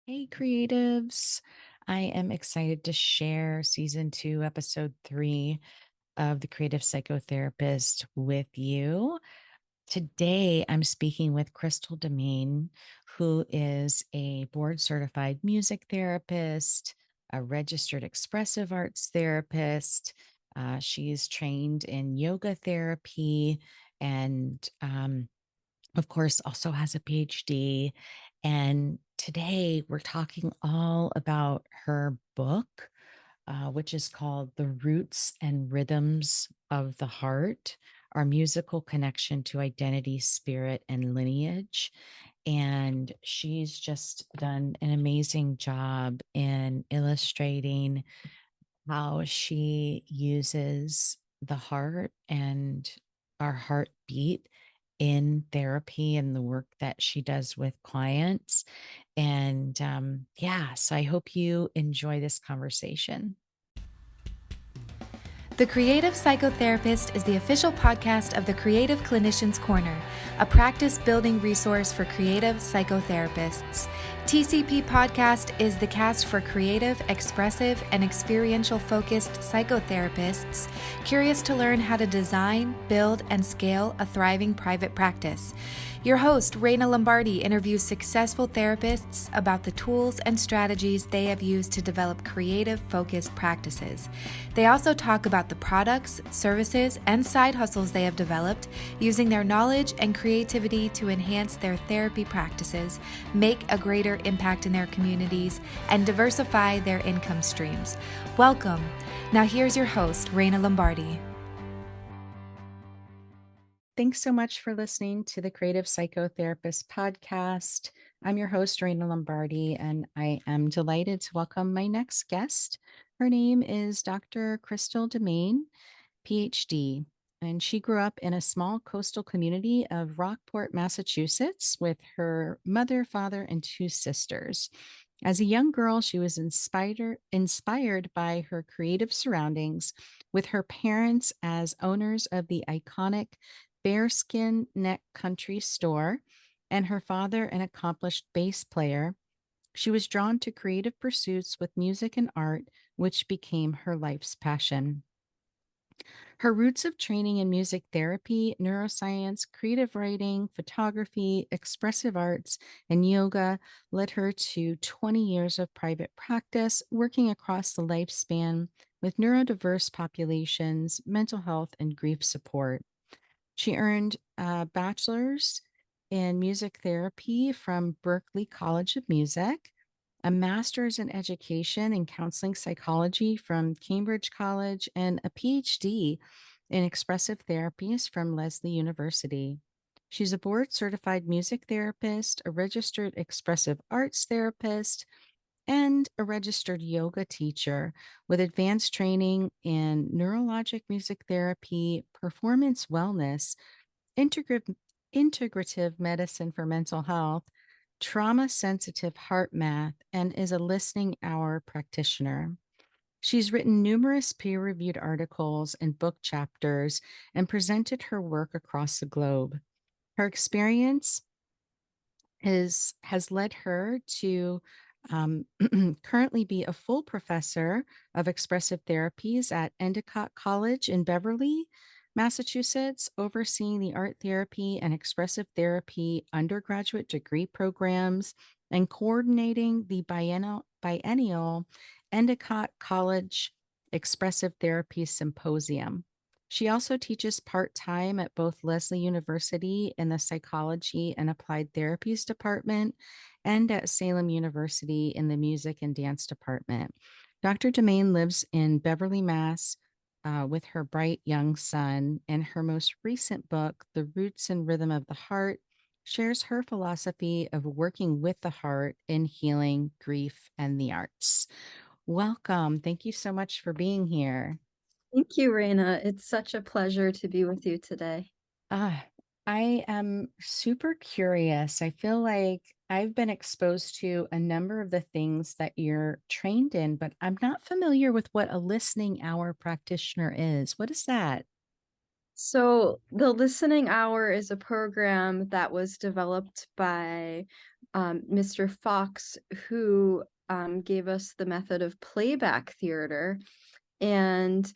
Hey, creatives. I am excited to share season 2, episode 3 of The Creative Psychotherapist with you. Today, I'm speaking with Krystal Demaine, who is a board certified music therapist, a registered expressive arts therapist. She's trained in yoga therapy and of course, also has a PhD. And today we're talking all about her book, which is called The Roots and Rhythms of the Heart, Our Musical Connection to Identity, Spirit, and Lineage. And she's just done an amazing job in illustrating how she uses the heart and our heartbeat in therapy and the work that she does with clients. And yeah, so I hope you enjoy this conversation. The Creative Psychotherapist is the official podcast of the Creative Clinicians Corner, a practice building resource for creative psychotherapists. TCP Podcast is the cast for creative, expressive, and experiential focused psychotherapists curious to learn how to design, build, and scale a thriving private practice. Your host, Raina Lombardi, interviews successful therapists about the tools and strategies they have used to develop creative, focused practices. They also talk about the products, services, and side hustles they have developed using their knowledge and creativity to enhance their therapy practices, make a greater impact in their communities, and diversify their income streams. Welcome. Now here's your host, Raina Lombardi. Thanks so much for listening to the Creative Psychotherapist podcast. I'm your host, Raina Lombardi, and I am delighted to welcome my next guest. Her name is Dr. Krystal Demaine, Ph.D., and she grew up in a small coastal community of Rockport, Massachusetts, with her mother, father, and two sisters. As a young girl, she was inspired by her creative surroundings, with her parents as owners of the iconic Bearskin Neck Country Store and her father an accomplished bass player. She was drawn to creative pursuits with music and art, which became her life's passion. Her roots of training in music therapy, neuroscience, creative writing, photography, expressive arts, and yoga led her to 20 years of private practice, working across the lifespan with neurodiverse populations, mental health, and grief support. She earned a bachelor's in music therapy from Berklee College of Music, a master's in education and counseling psychology from Cambridge College, and a PhD in expressive therapies from Lesley University. She's a board certified music therapist, a registered expressive arts therapist, and a registered yoga teacher with advanced training in neurologic music therapy, performance wellness, integrative, integrative medicine for mental health, trauma sensitive HeartMath, and is a listening hour practitioner. She's written numerous peer reviewed articles and book chapters and presented her work across the globe. Her experience has led her to currently be a full professor of expressive therapies at Endicott College in Beverly, Massachusetts, overseeing the art therapy and expressive therapy undergraduate degree programs and coordinating the biennial Endicott College Expressive Therapy Symposium. She also teaches part time at both Lesley University in the Psychology and Applied Therapies Department and at Salem University in the Music and Dance Department. Dr. Demaine lives in Beverly, Mass. With her bright young son, and her most recent book, The Roots and Rhythm of the Heart, shares her philosophy of working with the heart in healing, grief, and the arts. Welcome. Thank you so much for being here. Thank you, Raina. It's such a pleasure to be with you today. Ah, I am super curious. I feel like I've been exposed to a number of the things that you're trained in, but I'm not familiar with what a listening hour practitioner is. What is that? So the Listening Hour is a program that was developed by Mr. Fox, who gave us the method of playback theater. And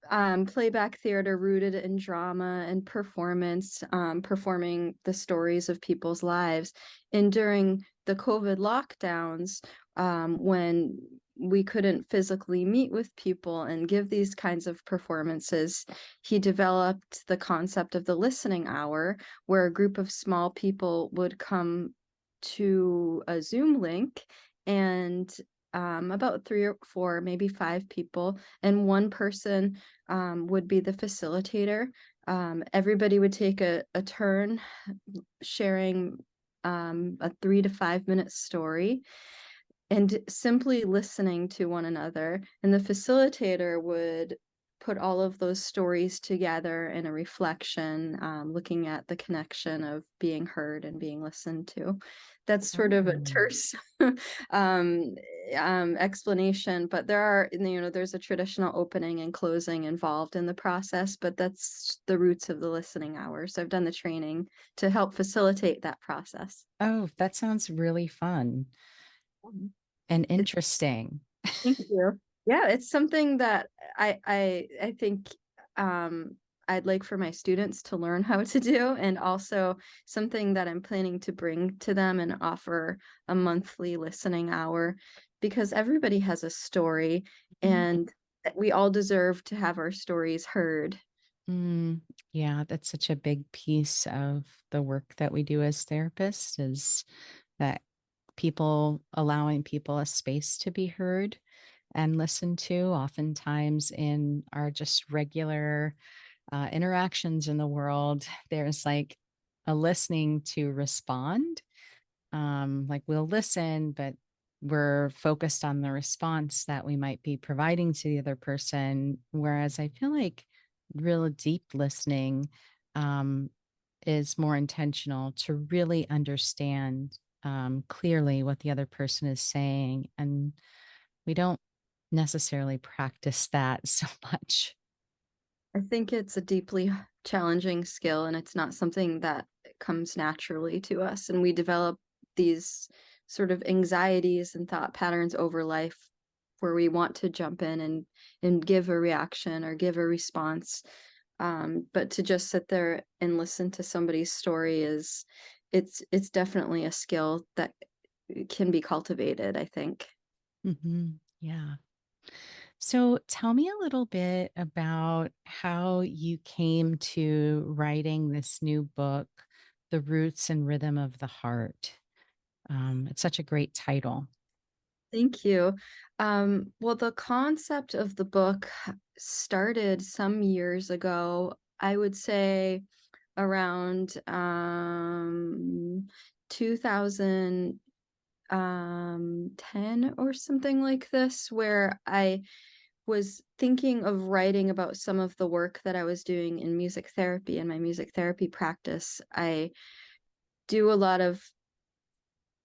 playback theater rooted in drama and performance, performing the stories of people's lives. And during the COVID lockdowns, when we couldn't physically meet with people and give these kinds of performances, he developed the concept of the listening hour, where a group of small people would come to a Zoom link, and about 3 or 4, maybe 5 people, and one person would be the facilitator. Everybody would take a turn sharing a 3 to 5 minute story and simply listening to one another. And the facilitator would put all of those stories together in a reflection, looking at the connection of being heard and being listened to. That's sort of a terse explanation, but there's a traditional opening and closing involved in the process, but that's the roots of the listening hours. I've done the training to help facilitate that process. Oh, that sounds really fun and interesting. Thank you. Yeah, it's something that I think I'd like for my students to learn how to do, and also something that I'm planning to bring to them and offer a monthly listening hour, because everybody has a story and we all deserve to have our stories heard. Yeah, that's such a big piece of the work that we do as therapists, is that allowing people a space to be heard and listened to. Oftentimes in our just regular interactions in the world, there's like a listening to respond. Like we'll listen, but we're focused on the response that we might be providing to the other person. Whereas I feel like real deep listening um, is more intentional to really understand clearly what the other person is saying. And we don't necessarily practice that so much. I think it's a deeply challenging skill, and it's not something that comes naturally to us. And we develop these sort of anxieties and thought patterns over life, where we want to jump in and give a reaction or give a response. But to just sit there and listen to somebody's story it's definitely a skill that can be cultivated, I think. Yeah. So tell me a little bit about how you came to writing this new book, The Roots and Rhythm of the Heart. It's such a great title. Thank you. Well, the concept of the book started some years ago. I would say around 2010 or something like this, where I was thinking of writing about some of the work that I was doing in music therapy and my music therapy practice. I do a lot of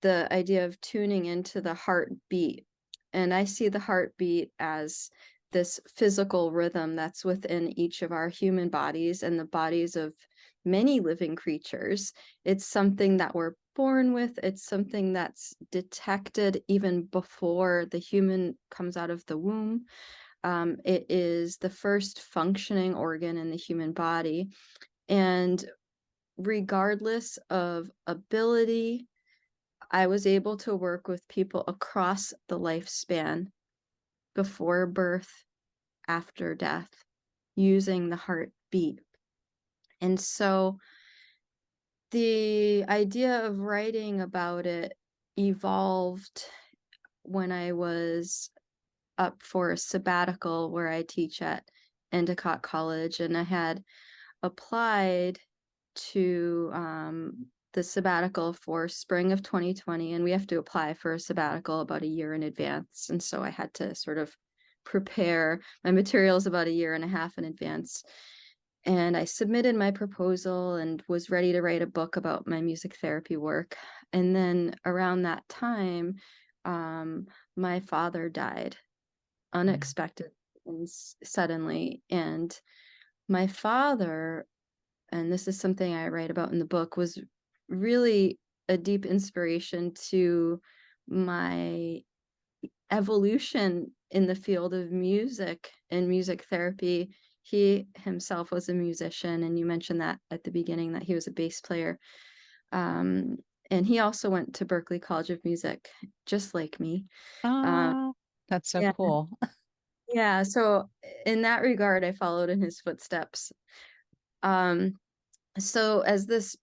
the idea of tuning into the heartbeat. And I see the heartbeat as this physical rhythm that's within each of our human bodies and the bodies of many living creatures. It's something that we're born with. It's something that's detected even before the human comes out of the womb. It is the first functioning organ in the human body. And regardless of ability, I was able to work with people across the lifespan, before birth, after death, using the heartbeat. And so the idea of writing about it evolved when I was up for a sabbatical where I teach at Endicott College, and I had applied to the sabbatical for spring of 2020, and we have to apply for a sabbatical about a year in advance. And so I had to sort of prepare my materials about a year and a half in advance. And I submitted my proposal and was ready to write a book about my music therapy work. And then around that time, my father died unexpected and suddenly. And my father, and this is something I write about in the book, was really a deep inspiration to my evolution in the field of music and music therapy. He himself was a musician, and you mentioned that at the beginning, that he was a bass player. And he also went to Berklee College of Music, just like me. Um, Oh, that's so yeah, cool. yeah. So in that regard, I followed in his footsteps. Um, so as this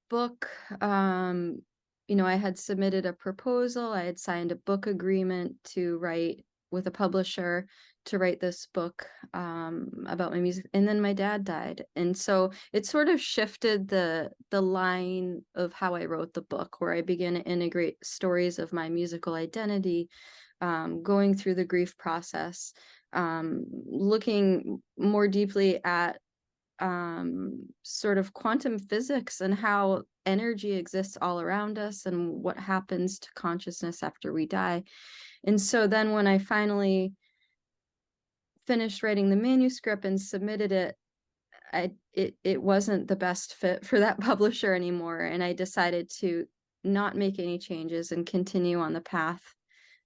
book, I had submitted a proposal. I had signed a book agreement to write with a publisher to write this book about my music, and then my dad died, and so it sort of shifted the line of how I wrote the book, where I began to integrate stories of my musical identity, going through the grief process, looking more deeply at sort of quantum physics and how energy exists all around us and what happens to consciousness after we die. And so then when I finally finished writing the manuscript and submitted it, it wasn't the best fit for that publisher anymore. And I decided to not make any changes and continue on the path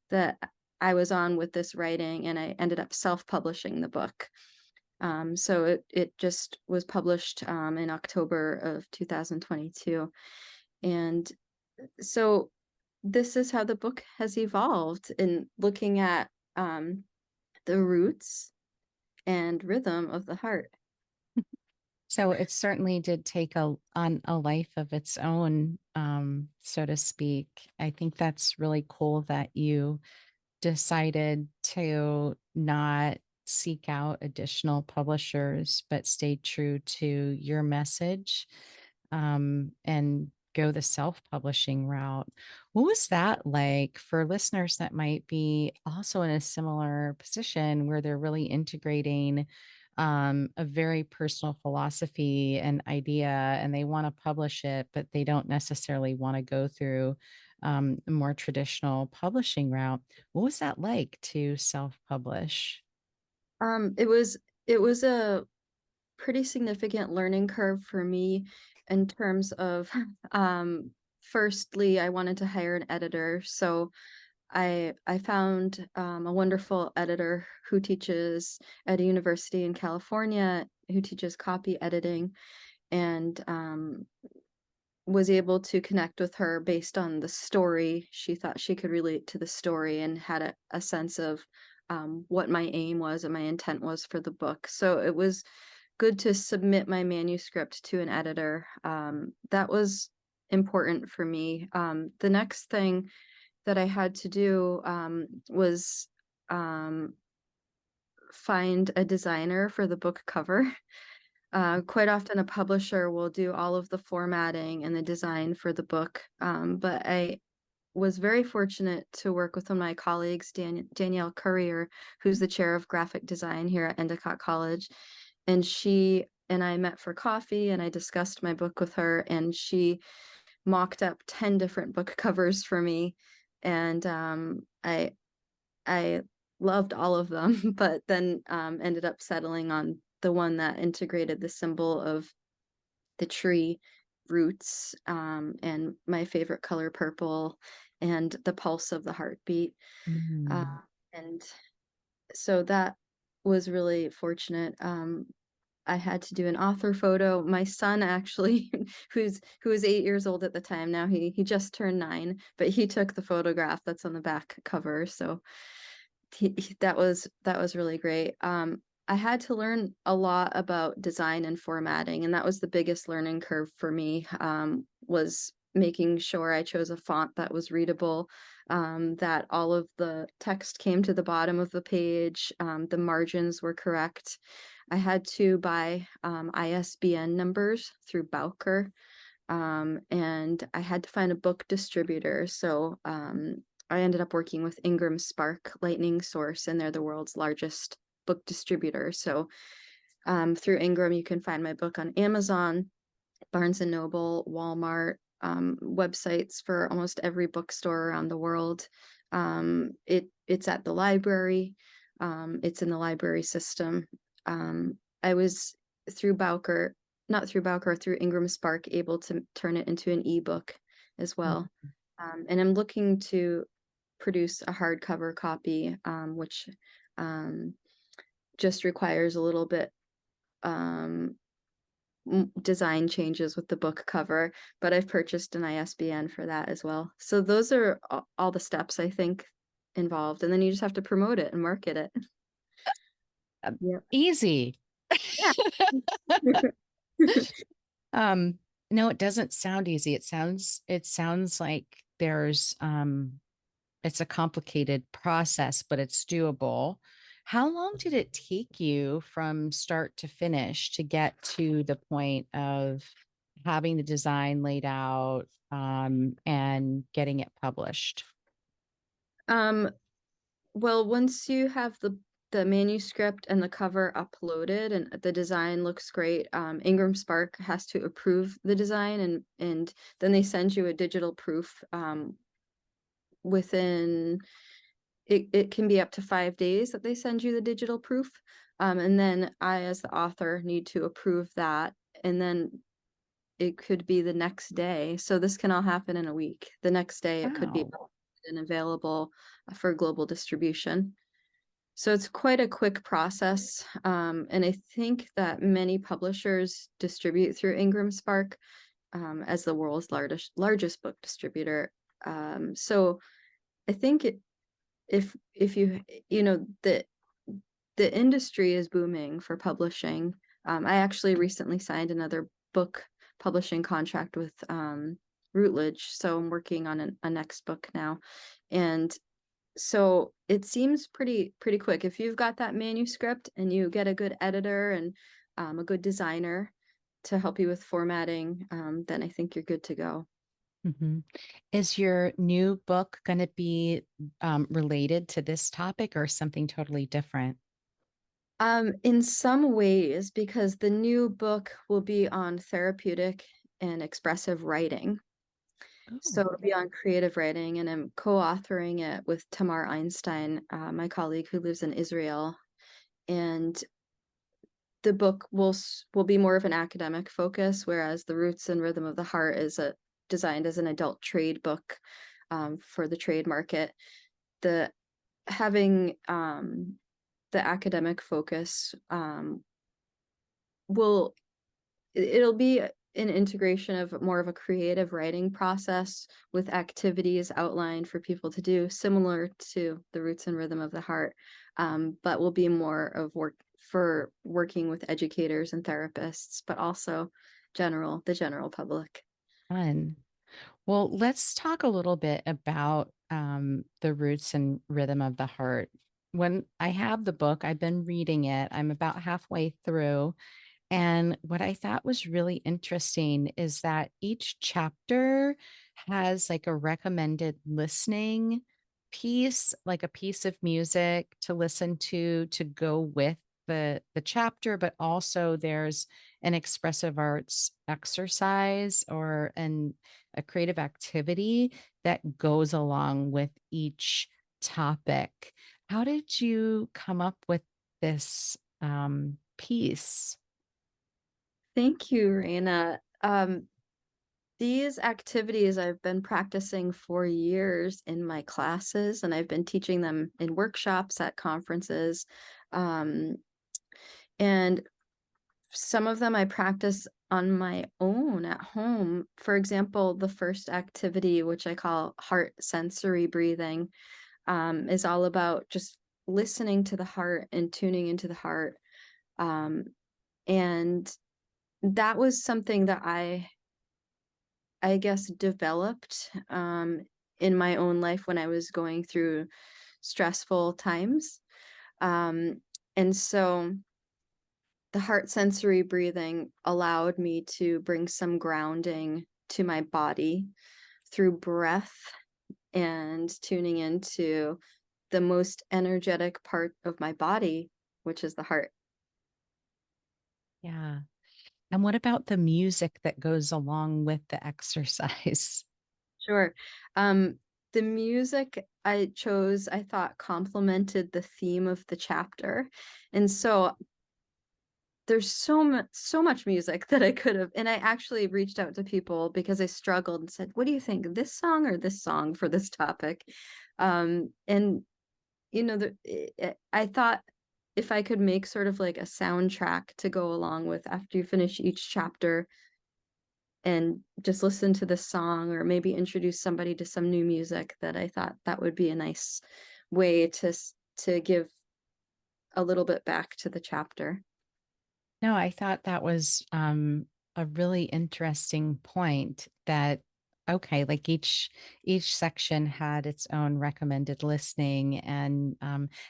that I was on with this writing. And I ended up self-publishing the book. So it just was published in October of 2022. And so this is how the book has evolved in looking at the roots and rhythm of the heart. So it certainly did take on a life of its own, so to speak. I think that's really cool that you decided to not seek out additional publishers, but stay true to your message, and go the self-publishing route. What was that like for listeners that might be also in a similar position where they're really integrating a very personal philosophy and idea, and they want to publish it, but they don't necessarily want to go through a more traditional publishing route? What was that like to self-publish? It was a pretty significant learning curve for me in terms of firstly, I wanted to hire an editor. So I found a wonderful editor who teaches at a university in California, who teaches copy editing, and was able to connect with her based on the story. She thought she could relate to the story and had a sense of what my aim was and my intent was for the book. So it was good to submit my manuscript to an editor. That was important for me. The next thing that I had to do was find a designer for the book cover. Quite often, a publisher will do all of the formatting and the design for the book, but I was very fortunate to work with one of my colleagues, Danielle Currier, who's the chair of graphic design here at Endicott College. And she and I met for coffee, and I discussed my book with her, and she mocked up 10 different book covers for me. And I loved all of them, but then ended up settling on the one that integrated the symbol of the tree roots, and my favorite color, purple, and the pulse of the heartbeat. Uh, Mm. and so that was really fortunate. I had to do an author photo. My son actually, who was 8 years old at the time, now he just turned 9, but he took the photograph that's on the back cover. So that was really great. I had to learn a lot about design and formatting, and that was the biggest learning curve for me, was making sure I chose a font that was readable, that all of the text came to the bottom of the page, the margins were correct. I had to buy ISBN numbers through Bowker, and I had to find a book distributor. So I ended up working with Ingram Spark Lightning Source, and they're the world's largest book distributor. So through Ingram, you can find my book on Amazon, Barnes and Noble, Walmart, websites for almost every bookstore around the world. It's at the library. It's in the library system. I was through Bowker, not through Bowker, through Ingram Spark, able to turn it into an ebook as well. And I'm looking to produce a hardcover copy, which just requires a little bit design changes with the book cover, but I've purchased an ISBN for that as well. So those are all the steps I think involved, and then you just have to promote it and market it. Yeah. Easy. Yeah. No, it doesn't sound easy. It sounds like there's it's a complicated process, but it's doable. How long did it take you from start to finish to get to the point of having the design laid out and getting it published? Well, once you have the manuscript and the cover uploaded and the design looks great, Ingram Spark has to approve the design, and then they send you a digital proof within it can be up to 5 days that they send you the digital proof. And then I, as the author, need to approve that. And then it could be the next day. So this can all happen in a week. The next day it could be Wow. and available for global distribution. So it's quite a quick process. And I think that many publishers distribute through Ingram Spark as the world's largest book distributor. So I think if you know the industry is booming for publishing. I actually recently signed another book publishing contract with Routledge, so I'm working on a next book now, and so it seems pretty quick. If you've got that manuscript and you get a good editor and a good designer to help you with formatting, then I think you're good to go. Mhm. Is your new book going to be related to this topic or something totally different? In some ways, because the new book will be on therapeutic and expressive writing. So Oh, it'll be on creative writing, and I'm co-authoring it with Tamar Einstein, my colleague who lives in Israel. And the book will be more of an academic focus, whereas The Roots and Rhythm of the Heart is designed as an adult trade book for the trade market. The having the academic focus it'll be an integration of more of a creative writing process with activities outlined for people to do, similar to The Roots and Rhythm of the Heart, but will be more of working with educators and therapists, but also the general public. fun. Well, let's talk a little bit about the roots and rhythm of the heart. When I have the book, I've been reading it. I'm about halfway through. And what I thought was really interesting is that each chapter has like a recommended listening piece, like a piece of music to listen to go with the chapter, but also there's an expressive arts exercise or a creative activity that goes along with each topic. How did you come up with this piece? Thank you, Raina. These activities I've been practicing for years in my classes, and I've been teaching them in workshops at conferences. And some of them I practice on my own at home. For example, the first activity, which I call heart sensory breathing, is all about just listening to the heart and tuning into the heart. And that was something that I guess developed in my own life when I was going through stressful times. And so the heart sensory breathing allowed me to bring some grounding to my body through breath and tuning into the most energetic part of my body, which is the heart. Yeah. And what about the music that goes along with the exercise? Sure. The music I chose, I thought complemented the theme of the chapter. And so there's so much music that I could have, and I actually reached out to people because I struggled and said, what do you think, this song or this song for this topic? And I thought if I could make sort of like a soundtrack to go along with after you finish each chapter and just listen to the song, or maybe introduce somebody to some new music, that I thought that would be a nice way to give a little bit back to the chapter. No, I thought that was a really interesting point that okay, like each section had its own recommended listening, and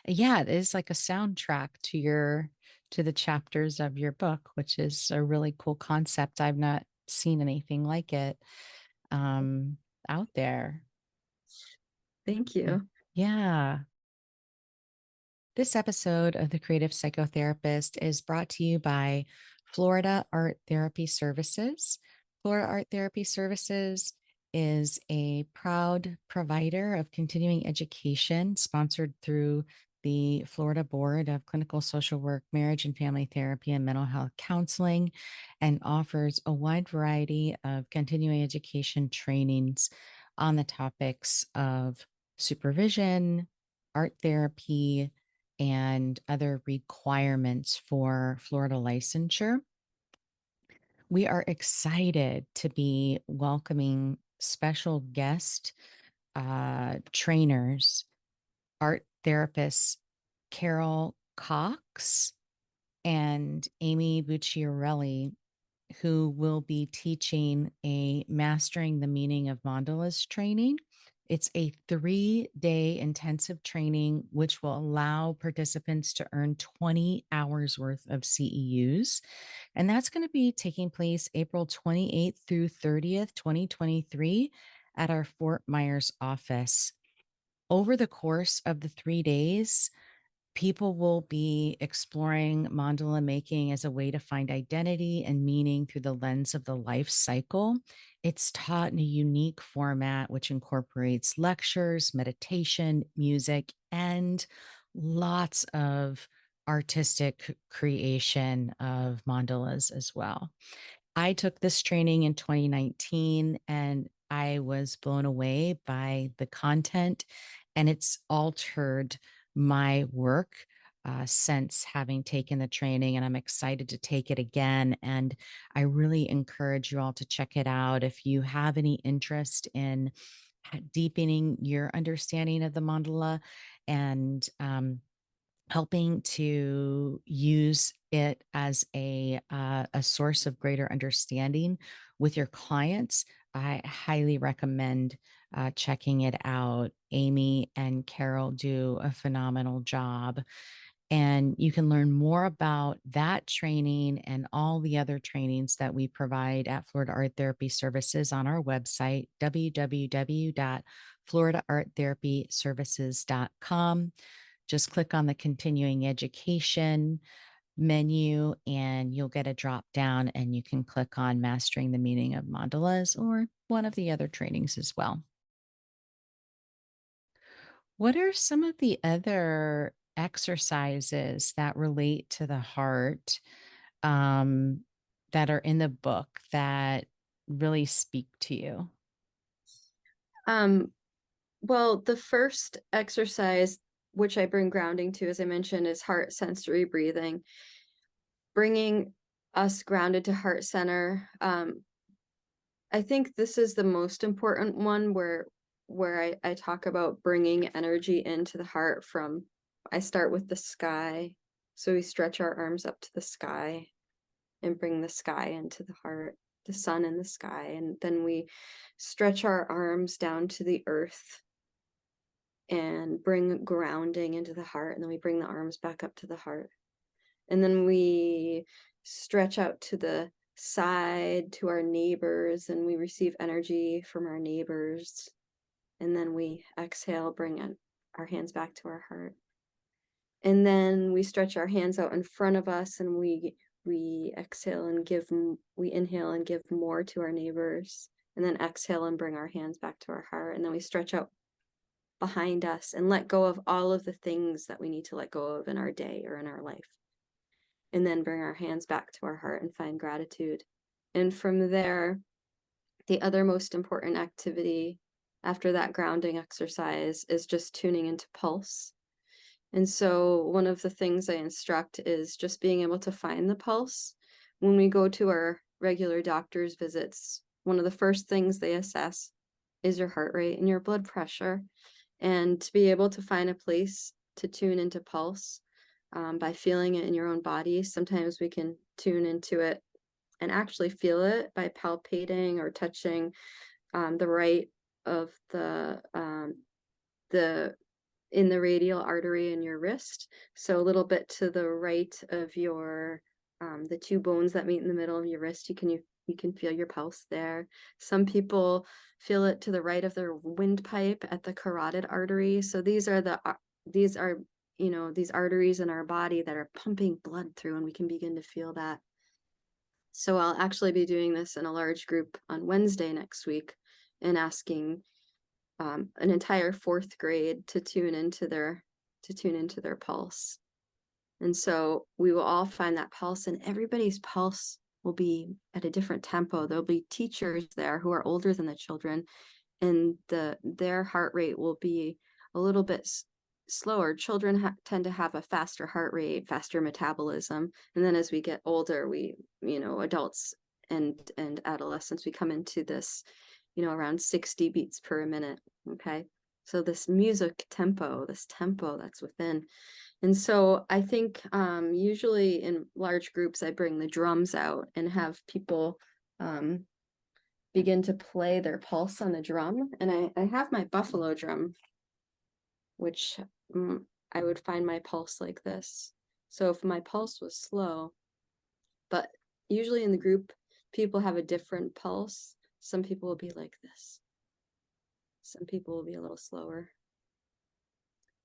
yeah, it is like a soundtrack to your to the chapters of your book, which is a really cool concept. I've not seen anything like it um out there. Thank Yeah. you. Yeah. This episode of The Creative Psychotherapist is brought to you by Florida Art Therapy Services. Florida Art Therapy Services is a proud provider of continuing education sponsored through the Florida Board of Clinical Social Work, Marriage and Family Therapy, and Mental Health Counseling, and offers a wide variety of continuing education trainings on the topics of supervision, art therapy, and other requirements for Florida licensure. We are excited to be welcoming special guest trainers, art therapists Carol Cox and Amy Bucciarelli, who will be teaching a Mastering the Meaning of Mandalas training. It's a 3-day intensive training, which will allow participants to earn 20 hours worth of CEUs. And that's going to be taking place April 28th through 30th, 2023, at our Fort Myers office. Over the course of the 3 days, people will be exploring mandala making as a way to find identity and meaning through the lens of the life cycle. It's taught in a unique format, which incorporates lectures, meditation, music, and lots of artistic creation of mandalas as well. I took this training in 2019 and I was blown away by the content, and it's altered my work since having taken the training, and I'm excited to take it again. And I really encourage you all to check it out if you have any interest in deepening your understanding of the mandala and helping to use it as a source of greater understanding with your clients. I highly recommend checking it out. Amy and Carol do a phenomenal job. And you can learn more about that training and all the other trainings that we provide at Florida Art Therapy Services on our website, www.floridaarttherapyservices.com. Just click on the continuing education menu and you'll get a drop down and you can click on Mastering the Meaning of Mandalas or one of the other trainings as well. What are some of the other exercises that relate to the heart um, that are in the book that really speak to you? Well, the first exercise, which I bring grounding to, as I mentioned, is heart sensory breathing, bringing us grounded to heart center. I think this is the most important one, where I talk about bringing energy into the heart from, I start with the sky. So we stretch our arms up to the sky and bring the sky into the heart, the sun in the sky. And then we stretch our arms down to the earth and bring grounding into the heart. And then we bring the arms back up to the heart. And then we stretch out to the side to our neighbors, and we receive energy from our neighbors. And then we exhale, bring our hands back to our heart. And then we stretch our hands out in front of us, and we exhale and we inhale and give more to our neighbors, and then exhale and bring our hands back to our heart. And then we stretch out behind us and let go of all of the things that we need to let go of in our day or in our life. and then bring our hands back to our heart and find gratitude. And from there, the other most important activity after that grounding exercise is just tuning into pulse. And so one of the things I instruct is just being able to find the pulse. When we go to our regular doctor's visits, one of the first things they assess is your heart rate and your blood pressure. And to be able to find a place to tune into pulse by feeling it in your own body. Sometimes we can tune into it and actually feel it by palpating or touching the right of the in the radial artery in your wrist. So a little bit to the right of your the two bones that meet in the middle of your wrist. You can feel your pulse there. Some people feel it to the right of their windpipe at the carotid artery. So these are these arteries in our body that are pumping blood through, and we can begin to feel that. So I'll actually be doing this in a large group on Wednesday next week and asking an entire 4th grade to tune into their pulse. And so we will all find that pulse, and everybody's pulse will be at a different tempo. There'll be teachers there who are older than the children, and their heart rate will be a little bit slower. Children tend to have a faster heart rate, faster metabolism. And then as we get older, we, adults and adolescents, we come into this, around 60 beats per minute. Okay. So this music tempo, that's within. And so I think usually in large groups, I bring the drums out and have people begin to play their pulse on the drum. And I have my buffalo drum, which I would find my pulse like this. So if my pulse was slow, but usually in the group, people have a different pulse. Some people will be like this. Some people will be a little slower.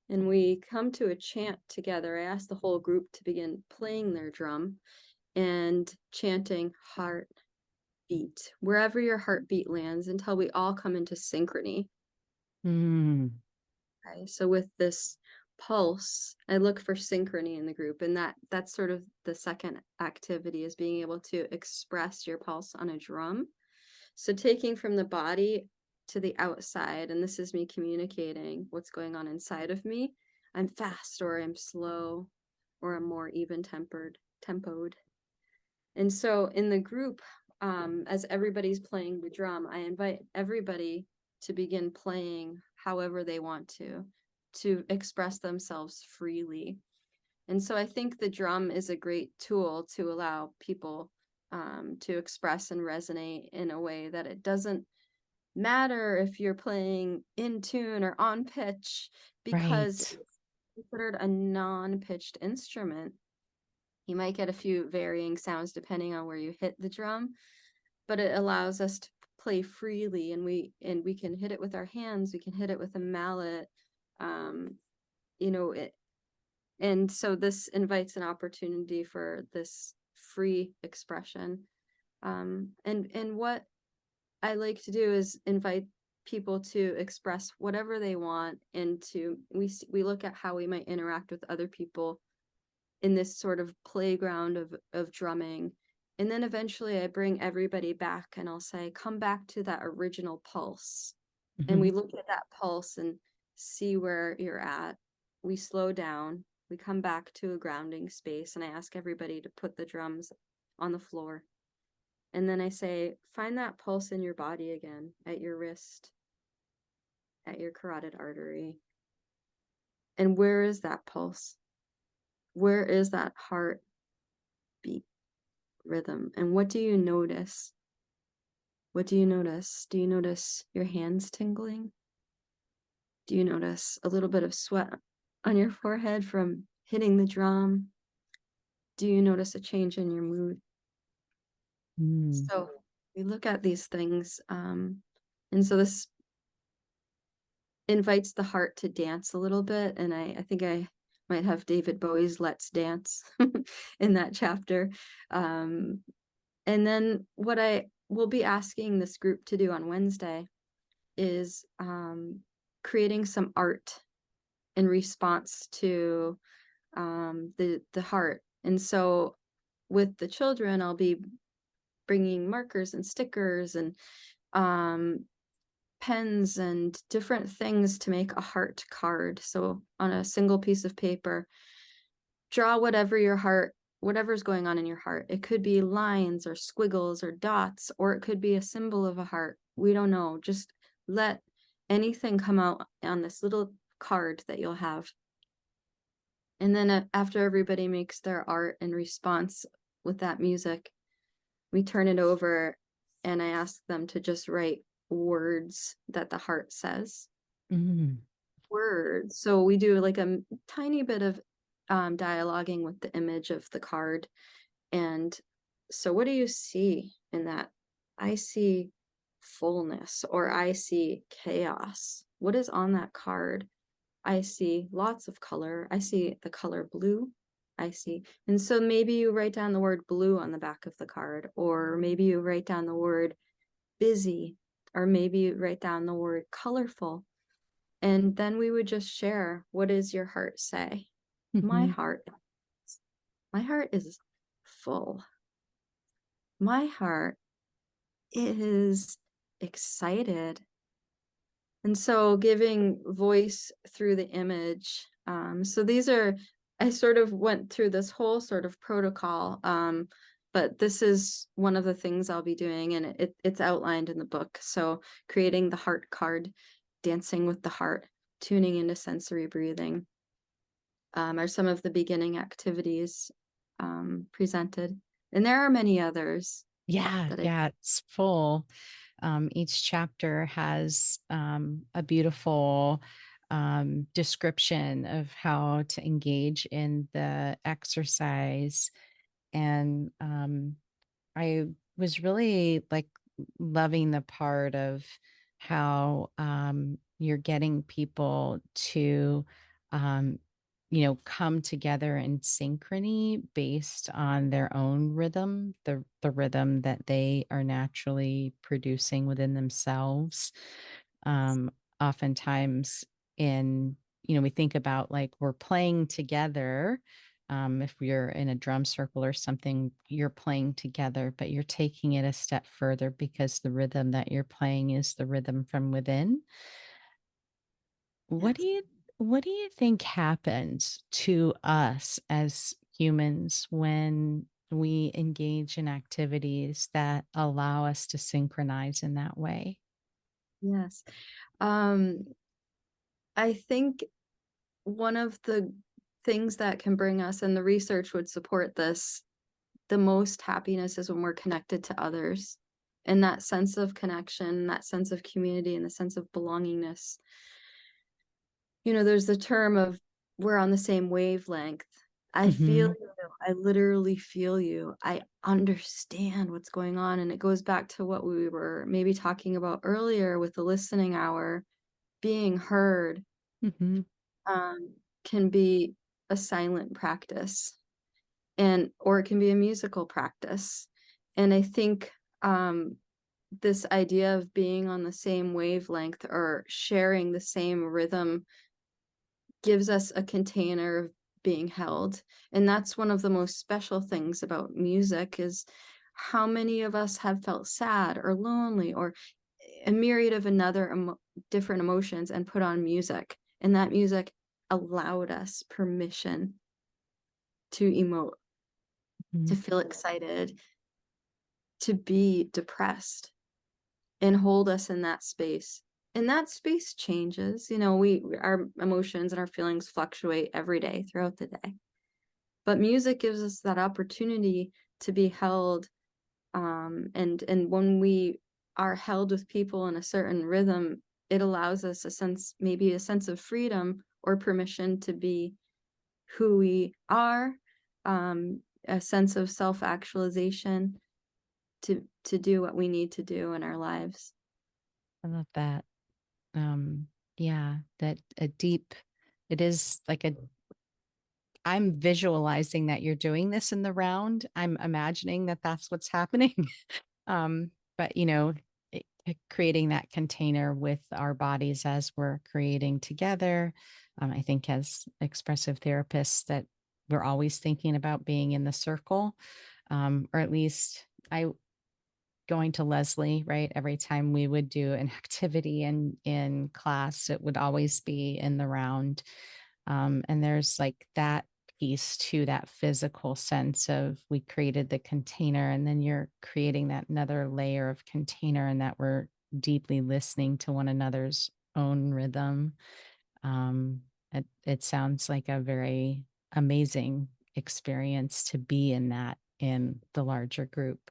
And we come to a chant together. I ask the whole group to begin playing their drum and chanting heartbeat, wherever your heartbeat lands, until we all come into synchrony. Okay, so with this pulse, I look for synchrony in the group, and that's sort of the second activity, is being able to express your pulse on a drum. So taking from the body to the outside, and this is me communicating what's going on inside of me. I'm fast, or I'm slow, or I'm more even tempoed. And so in the group, as everybody's playing the drum, I invite everybody to begin playing however they want to express themselves freely. And so I think the drum is a great tool to allow people to express and resonate in a way that it doesn't matter if you're playing in tune or on pitch, because it's considered a non-pitched instrument. You might get a few varying sounds depending on where you hit the drum, but it allows us to play freely, and we can hit it with our hands, we can hit it with a mallet, and so this invites an opportunity for this free expression. And what I like to do is invite people to express whatever they want, and we look at how we might interact with other people in this sort of playground of drumming. And then eventually I bring everybody back and I'll say, come back to that original pulse. And we look at that pulse and see where you're at. We slow down, we come back to a grounding space, and I ask everybody to put the drums on the floor. And then I say, find that pulse in your body again, at your wrist, at your carotid artery. And where is that pulse? Where is that heartbeat rhythm? And what do you notice? What do you notice? Do you notice your hands tingling? Do you notice a little bit of sweat on your forehead from hitting the drum? Do you notice a change in your mood? So we look at these things, and so this invites the heart to dance a little bit. And I think I might have David Bowie's Let's Dance in that chapter. And then what I will be asking this group to do on Wednesday is creating some art in response to the heart And so with the children, I'll be bringing markers and stickers and pens and different things to make a heart card. So on a single piece of paper, draw whatever's going on in your heart. It could be lines or squiggles or dots, or it could be a symbol of a heart. We don't know. Just let anything come out on this little card that you'll have. And then after everybody makes their art in response with that music, we turn it over and I ask them to just write words that the heart says. Words. So we do like a tiny bit of dialoguing with the image of the card. And so what do you see in that? I see fullness, or I see chaos. What is on that card? I see lots of color. I see the color blue. And so maybe you write down the word blue on the back of the card, or maybe you write down the word busy, or maybe you write down the word colorful. And then we would just share, what does your heart say? My heart is full. My heart is excited. And so giving voice through the image. So I sort of went through this whole sort of protocol, but this is one of the things I'll be doing, and it's outlined in the book. So creating the heart card, dancing with the heart, tuning into sensory breathing, are some of the beginning activities presented. And there are many others. Yeah, it's full. Each chapter has a beautiful description of how to engage in the exercise. And I was really like loving the part of how you're getting people to come together in synchrony based on their own rhythm, the rhythm that they are naturally producing within themselves. Oftentimes we think about like we're playing together. If you're in a drum circle or something, you're playing together, but you're taking it a step further because the rhythm that you're playing is the rhythm from within. What Yes. do you think happens to us as humans when we engage in activities that allow us to synchronize in that way? Yes. I think one of the things that can bring us, and the research would support this, the most happiness is when we're connected to others. And that sense of connection, that sense of community, and the sense of belongingness. There's the term of we're on the same wavelength. I feel Mhm. you. I literally feel you. I understand what's going on. And it goes back to what we were maybe talking about earlier with the listening hour. Being heard Mhm. can be a silent practice, or it can be a musical practice. And I think this idea of being on the same wavelength or sharing the same rhythm gives us a container of being held. And that's one of the most special things about music, is how many of us have felt sad or lonely or a myriad of different emotions and put on music. And that music allowed us permission to emote, to Mhm. feel excited, to be depressed, and hold us in that space. And that space changes. Our emotions and our feelings fluctuate every day throughout the day. But music gives us that opportunity to be held. And when we are held with people in a certain rhythm, it allows us maybe a sense of freedom or permission to be who we are, a sense of self-actualization, to do what we need to do in our lives. I love that. Yeah, that a deep, it is like I'm visualizing that you're doing this in the round. I'm imagining that that's what's happening. But creating that container with our bodies as we're creating together. I think as expressive therapists that we're always thinking about being in the circle, or at least I going to Lesley, right? Every time we would do an activity in class, it would always be in the round. And there's like that piece to that physical sense of we created the container, and then you're creating that another layer of container, and that we're deeply listening to one another's own rhythm. It sounds like a very amazing experience to be in that in the larger group.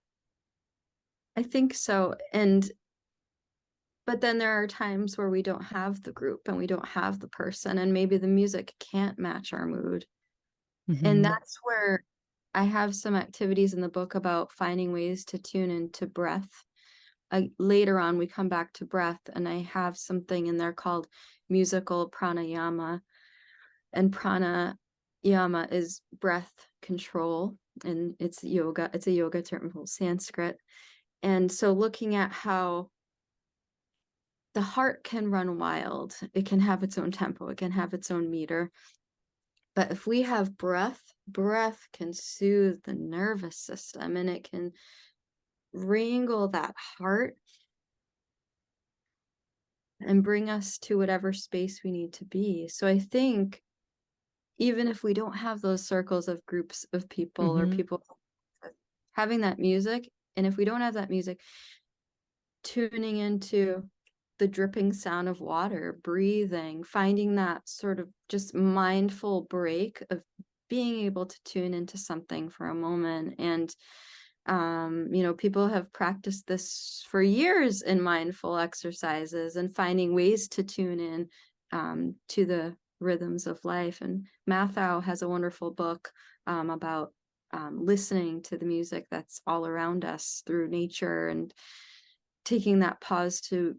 I think so. But then there are times where we don't have the group and we don't have the person, and maybe the music can't match our mood. And Mm-hmm. that's where I have some activities in the book about finding ways to tune into breath. Later on, we come back to breath, and I have something in there called musical pranayama. And pranayama is breath control, and it's yoga. It's a yoga term from Sanskrit. And so looking at how the heart can run wild, it can have its own tempo, it can have its own meter. But if we have breath, breath can soothe the nervous system, and it can wrangle that heart and bring us to whatever space we need to be. So I think even if we don't have those circles of groups of people or Mm-hmm. people having that music, and if we don't have that music, tuning into the dripping sound of water, breathing, finding that sort of just mindful break of being able to tune into something for a moment. And people have practiced this for years in mindful exercises and finding ways to tune in to the rhythms of life. And Mathau has a wonderful book about listening to the music that's all around us through nature, and taking that pause to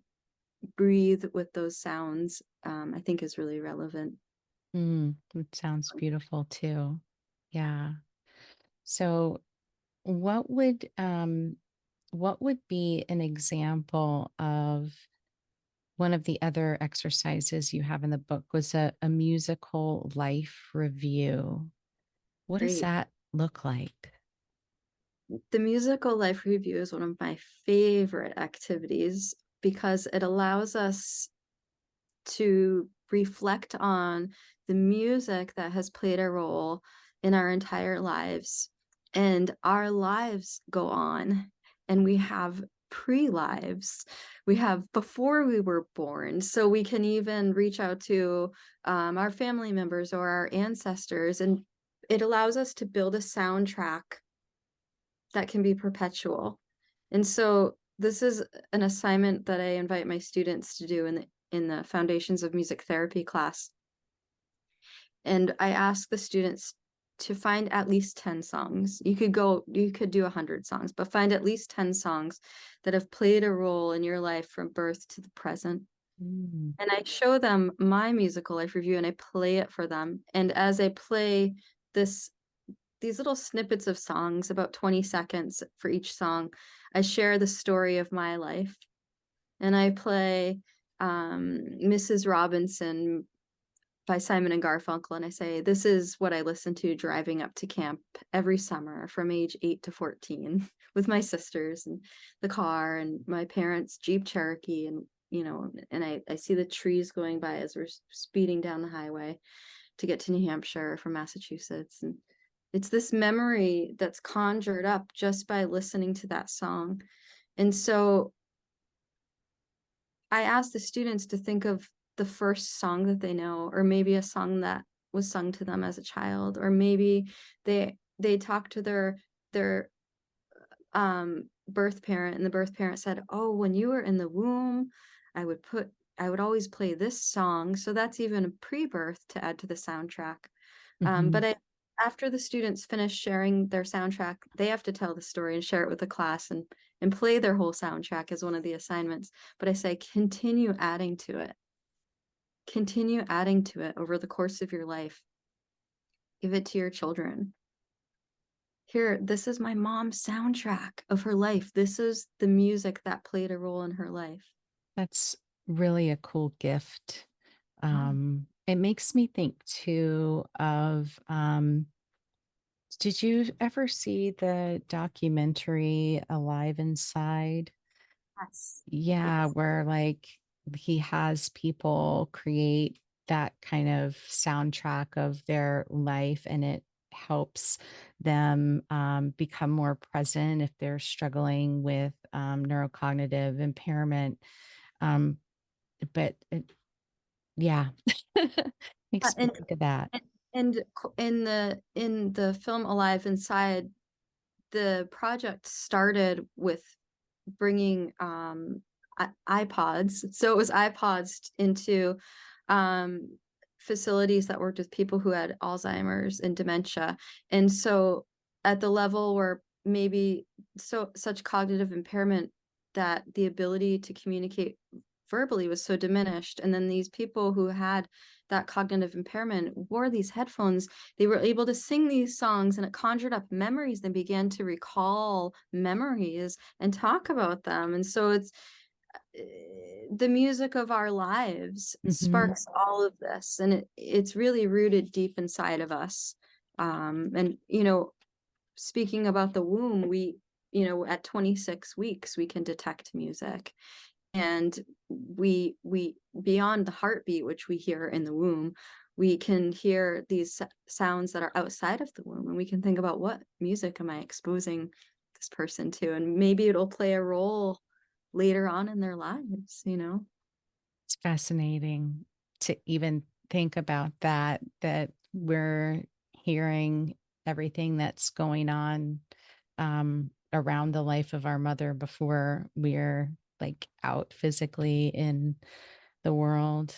breathe with those sounds, I think is really relevant. It sounds beautiful too. Yeah. So what would be an example of one of the other exercises you have in the book was a musical life review? What does Great. that look like? The musical life review is one of my favorite activities because it allows us to reflect on the music that has played a role in our entire lives. And our lives go on, and we have pre-lives. We have before we were born. So we can even reach out to our family members or our ancestors, and it allows us to build a soundtrack that can be perpetual. And so this is an assignment that I invite my students to do in the Foundations of Music Therapy class. And I ask the students to find at least 10 songs. You could do 100 songs, but find at least 10 songs that have played a role in your life from birth to the present. Mm. And I show them my musical life review, and I play it for them. And as I play these little snippets of songs, about 20 seconds for each song, I share the story of my life. And I play Mrs. Robinson by Simon and Garfunkel, and I say, this is what I listen to driving up to camp every summer from age 8 to 14 with my sisters, and the car, and my parents' Jeep Cherokee, and and I see the trees going by as we're speeding down the highway to get to New Hampshire from Massachusetts. And it's this memory that's conjured up just by listening to that song. And so I asked the students to think of the first song that they know, or maybe a song that was sung to them as a child, or maybe they talked to their birth parent, and the birth parent said, oh, when you were in the womb, I would always play this song. So that's even a pre-birth to add to the soundtrack. Mhm. But after the students finish sharing their soundtrack, they have to tell the story and share it with the class, and play their whole soundtrack as one of the assignments. But I say, continue adding to it. Continue adding to it over the course of your life. Give it to your children. Here, this is my mom's soundtrack of her life. This is the music that played a role in her life. That's really a cool gift. It makes me think too of Did you ever see the documentary Alive Inside? Yes. Yeah, Yes. where like he has people create that kind of soundtrack of their life, and it helps them become more present if they're struggling with neurocognitive impairment. Um, but yeah, makes me And think of that. in the film Alive Inside, the project started with bringing iPods. So it was iPods into um, facilities that worked with people who had Alzheimer's and dementia. And so at the level where maybe such cognitive impairment that the ability to communicate verbally was so diminished. And then these people who had that cognitive impairment wore these headphones. They were able to sing these songs, and it conjured up memories and began to recall memories and talk about them. And so it's the music of our lives Mhm. sparks all of this, and it's really rooted deep inside of us. And speaking about the womb, we at 26 weeks we can detect music, and we beyond the heartbeat, which we hear in the womb, we can hear these sounds that are outside of the womb, and we can think about, what music am I exposing this person to, and maybe it'll play a role later on in their lives. It's fascinating to even think about that we're hearing everything that's going on around the life of our mother before we're like out physically in the world.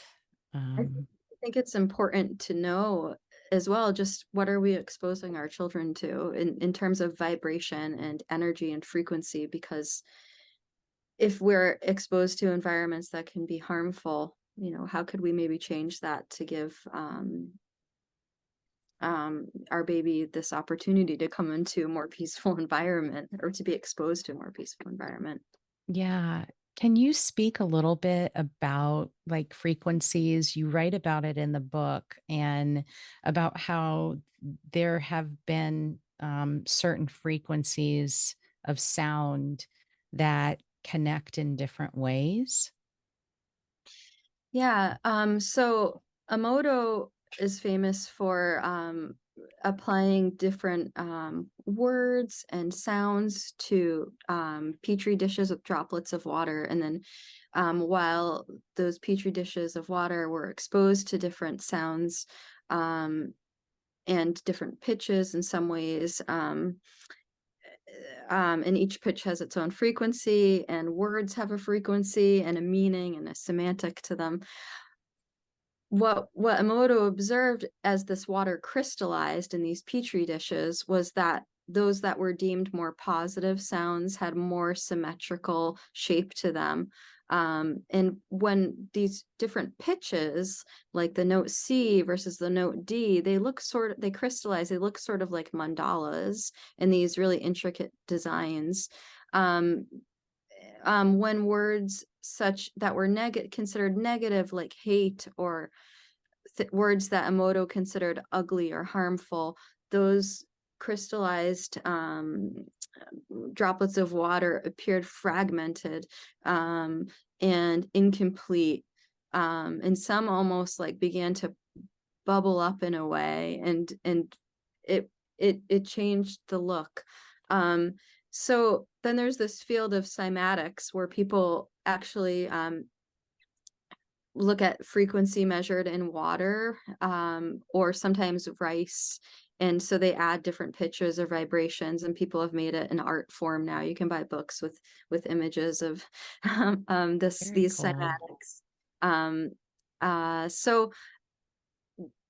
I Um, think it's important to know as well, just what are we exposing our children to in terms of vibration and energy and frequency, because if we're exposed to environments that can be harmful, how could we maybe change that to give our baby this opportunity to come into a more peaceful environment, or to be exposed to a more peaceful environment? yeah. Can you speak a little bit about like frequencies? You write about it in the book and about how there have been certain frequencies of sound that connect in different ways. Yeah. So Emoto is famous for applying different words and sounds to petri dishes with droplets of water. And then while those petri dishes of water were exposed to different sounds and different pitches in some ways, and each pitch has its own frequency, and words have a frequency and a meaning and a semantic to them. What Emoto observed as this water crystallized in these petri dishes was that those that were deemed more positive sounds had more symmetrical shape to them. And when these different pitches, like the note C versus the note D, they crystallize, they look sort of like mandalas in these really intricate designs. Um, when words such that were considered negative, like hate, or words that Emoto considered ugly or harmful, those crystallized droplets of water appeared fragmented and incomplete, and some almost like began to bubble up in a way, and it changed the look. So then there's this field of cymatics where people actually look at frequency measured in water, or sometimes rice. And so they add different pitches or vibrations, and people have made it an art form now. You can buy books with images of Very these cool. cymatics. So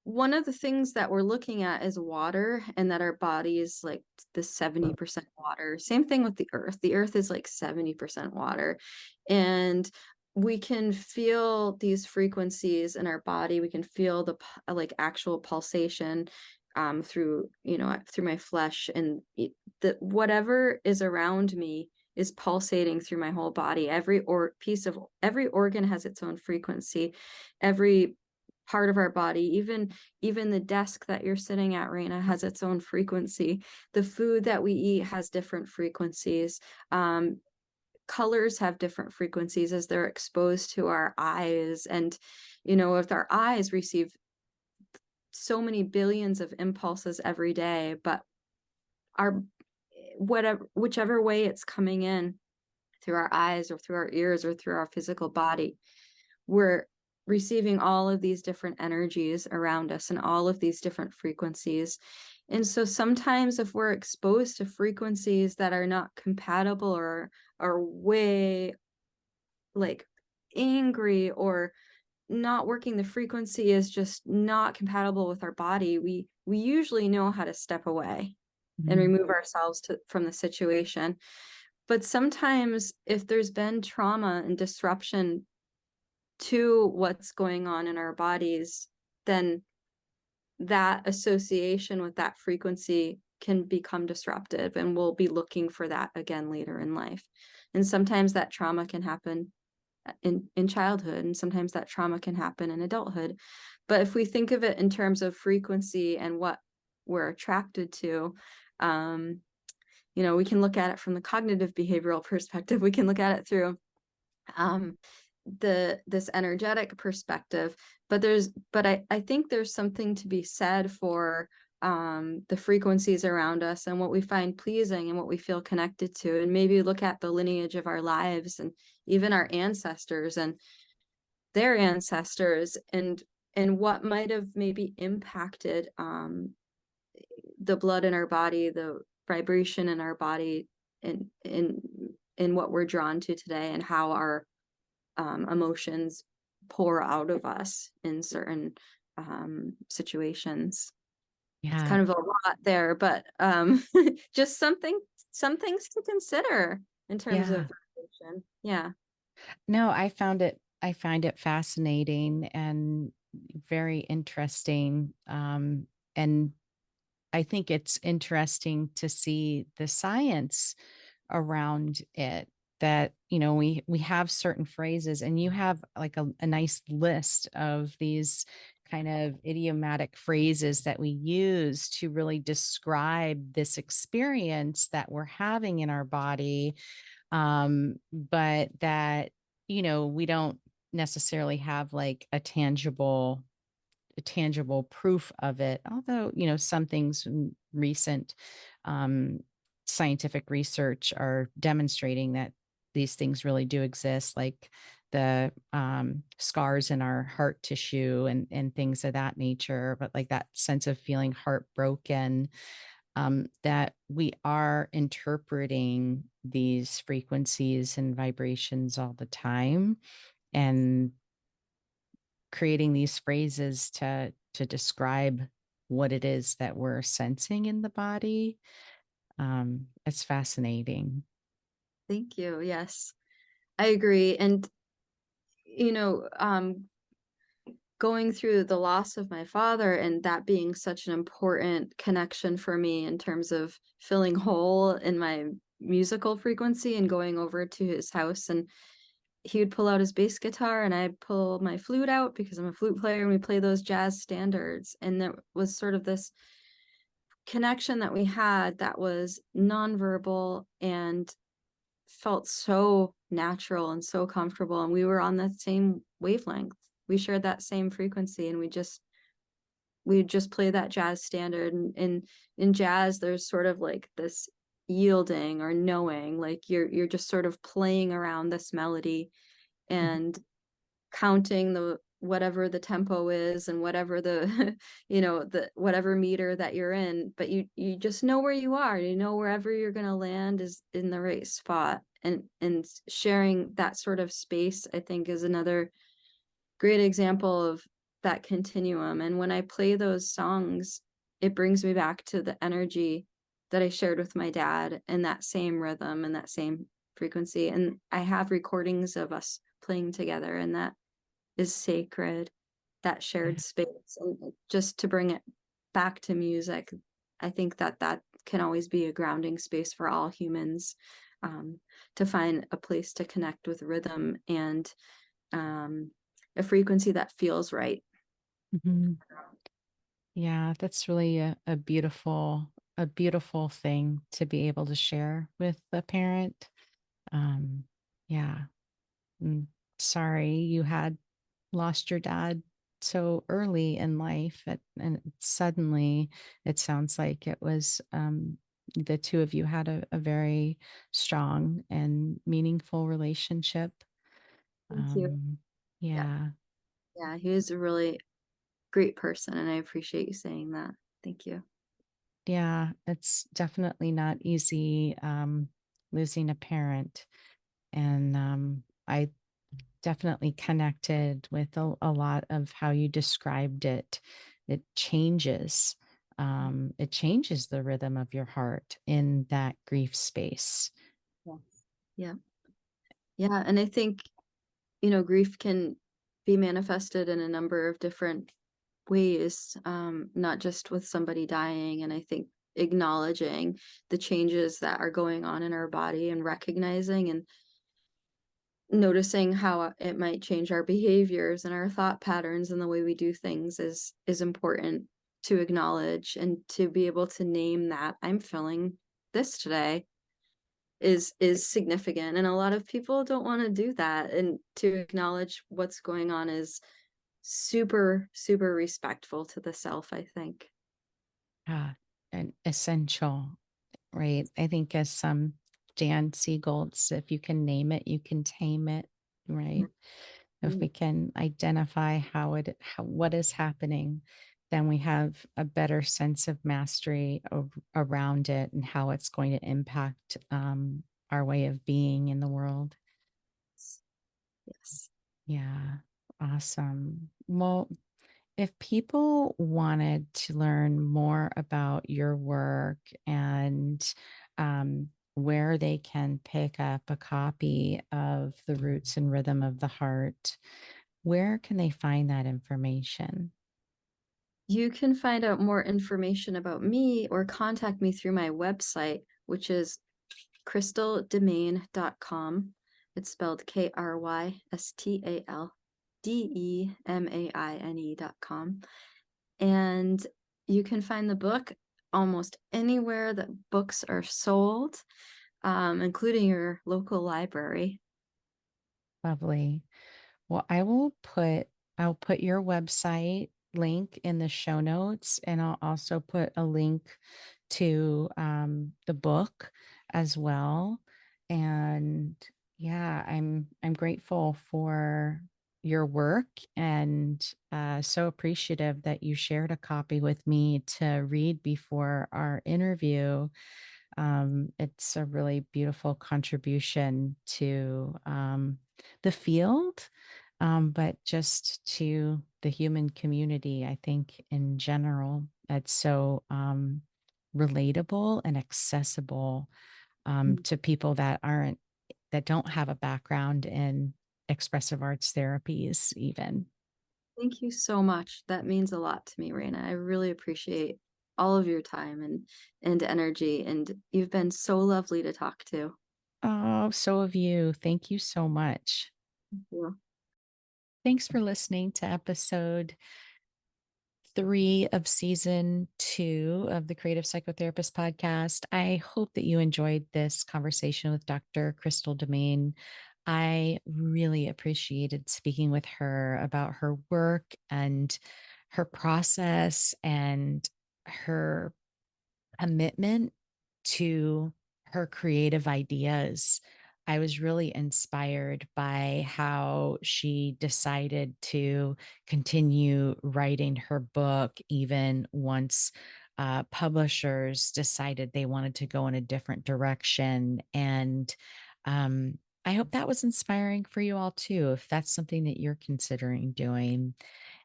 one of the things that we're looking at is water, and that our body is like the 70% water. Same thing with the earth. The earth is like 70% water. And we can feel these frequencies in our body. We can feel the like actual pulsation through my flesh, and whatever is around me is pulsating through my whole body. Every organ has its own frequency. Every part of our body. Even the desk that you're sitting at, Raina, has its own frequency. The food that we eat has different frequencies. Colors have different frequencies as they're exposed to our eyes. And, if our eyes receive so many billions of impulses every day, but whichever way it's coming in, through our eyes or through our ears or through our physical body, we're receiving all of these different energies around us and all of these different frequencies. And so sometimes if we're exposed to frequencies that are not compatible or are way like angry or not working, the frequency is just not compatible with our body, we usually know how to step away and remove ourselves from the situation. But sometimes if there's been trauma and disruption to what's going on in our bodies, then that association with that frequency can become disruptive, and we'll be looking for that again later in life. And sometimes that trauma can happen in childhood, and sometimes that trauma can happen in adulthood. But if we think of it in terms of frequency and what we're attracted to, we can look at it from the cognitive behavioral perspective. We can look at it through this energetic perspective, but I think there's something to be said for the frequencies around us and what we find pleasing and what we feel connected to, and maybe look at the lineage of our lives and even our ancestors and their ancestors, and what might have maybe impacted the blood in our body, the vibration in our body, in what we're drawn to today, and how our emotions pour out of us in certain situations. Yeah. It's kind of a lot there, but just some things to consider in terms of vibration. Yeah. No, I find it fascinating and very interesting. And I think it's interesting to see the science around it, that, we have certain phrases, and you have like a nice list of these kind of idiomatic phrases that we use to really describe this experience that we're having in our body. But that, we don't necessarily have like a tangible proof of it. Although, some things in recent scientific research are demonstrating that these things really do exist, like the scars in our heart tissue and things of that nature. But like that sense of feeling heartbroken, that we are interpreting these frequencies and vibrations all the time, and creating these phrases to describe what it is that we're sensing in the body. It's fascinating. Thank you. Yes, I agree. And, going through the loss of my father, and that being such an important connection for me in terms of feeling whole in my musical frequency, and going over to his house, and he would pull out his bass guitar and I'd pull my flute out because I'm a flute player, and we play those jazz standards. And there was sort of this connection that we had that was nonverbal and felt so natural and so comfortable, and we were on that same wavelength. We shared that same frequency, and we just play that jazz standard. And in jazz, there's sort of like this yielding or knowing, like you're just sort of playing around this melody and counting whatever the tempo is and whatever the the whatever meter that you're in, but you just know where you are, wherever you're going to land is in the right spot. And sharing that sort of space, I think, is another great example of that continuum. And when I play those songs, it brings me back to the energy that I shared with my dad, and that same rhythm and that same frequency. And I have recordings of us playing together, and that is sacred, that shared space. And just to bring it back to music, I think that can always be a grounding space for all humans, to find a place to connect with rhythm and a frequency that feels right. Mhm. Yeah, that's really a beautiful thing to be able to share with a parent. Um, yeah. Mm, sorry you had lost your dad so early in life and suddenly it sounds like it was the two of you had a very strong and meaningful relationship. Thank you. Um, Yeah. yeah. Yeah. He was a really great person, and I appreciate you saying that. Thank you. Yeah, it's definitely not easy losing a parent. And I definitely connected with a lot of how you described it. It changes. It changes the rhythm of your heart in that grief space. Yes. Yeah. Yeah. And I think, grief can be manifested in a number of different ways, not just with somebody dying. And I think acknowledging the changes that are going on in our body and recognizing and noticing how it might change our behaviors and our thought patterns and the way we do things is important to acknowledge, and to be able to name that I'm feeling this today is significant. And a lot of people don't want to do that, and to acknowledge what's going on is super super respectful to the self, I think. Ah, and essential, right? I think as some Dan Siegel's, if you can name it, you can tame it, right? If Mm. we can identify what is happening, then we have a better sense of mastery around it and how it's going to impact our way of being in the world. Yes. Yeah, awesome. Well, if people wanted to learn more about your work and where they can pick up a copy of The Roots and Rhythm of the Heart, where can they find that information? You can find out more information about me or contact me through my website, which is krystaldemaine.com. It's spelled KrystalDemaine.com. And you can find the book almost anywhere that books are sold, including your local library. Lovely. Well, I'll put your website link in the show notes, and I'll also put a link to the book as well. And yeah, I'm grateful for your work and so appreciative that you shared a copy with me to read before our interview. It's a really beautiful contribution to the field, but just to the human community, I think in general, it's so relatable and accessible to people that don't have a background in expressive arts therapies, even. Thank you so much. That means a lot to me, Raina. I really appreciate all of your time and energy, and you've been so lovely to talk to. Oh, so have you. Thank you so much. Thank you. Thanks for listening to episode 3 of season 2 of the Creative Psychotherapist podcast. I hope that you enjoyed this conversation with Dr. Krystal Demaine. I really appreciated speaking with her about her work and her process and her commitment to her creative ideas. I was really inspired by how she decided to continue writing her book, even once publishers decided they wanted to go in a different direction. And I hope that was inspiring for you all too, if that's something that you're considering doing.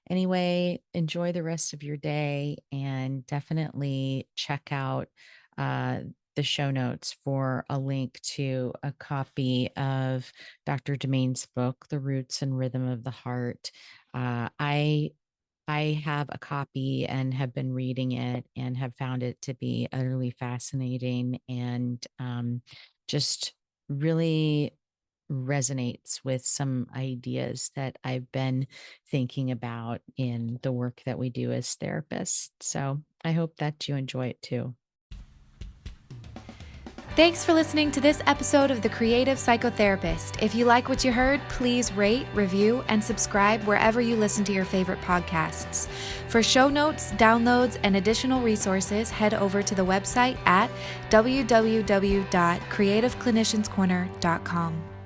Anyway, enjoy the rest of your day and definitely check out uh, the show notes for a link to a copy of Dr. Demaine's book, The Roots and Rhythm of the Heart. Uh, I I have a copy and have been reading it and have found it to be utterly fascinating and just really resonates with some ideas that I've been thinking about in the work that we do as therapists. So I hope that you enjoy it too. Thanks for listening to this episode of The Creative Psychotherapist. If you like what you heard, please rate, review, and subscribe wherever you listen to your favorite podcasts. For show notes, downloads, and additional resources, head over to the website at www.creativeclinicianscorner.com.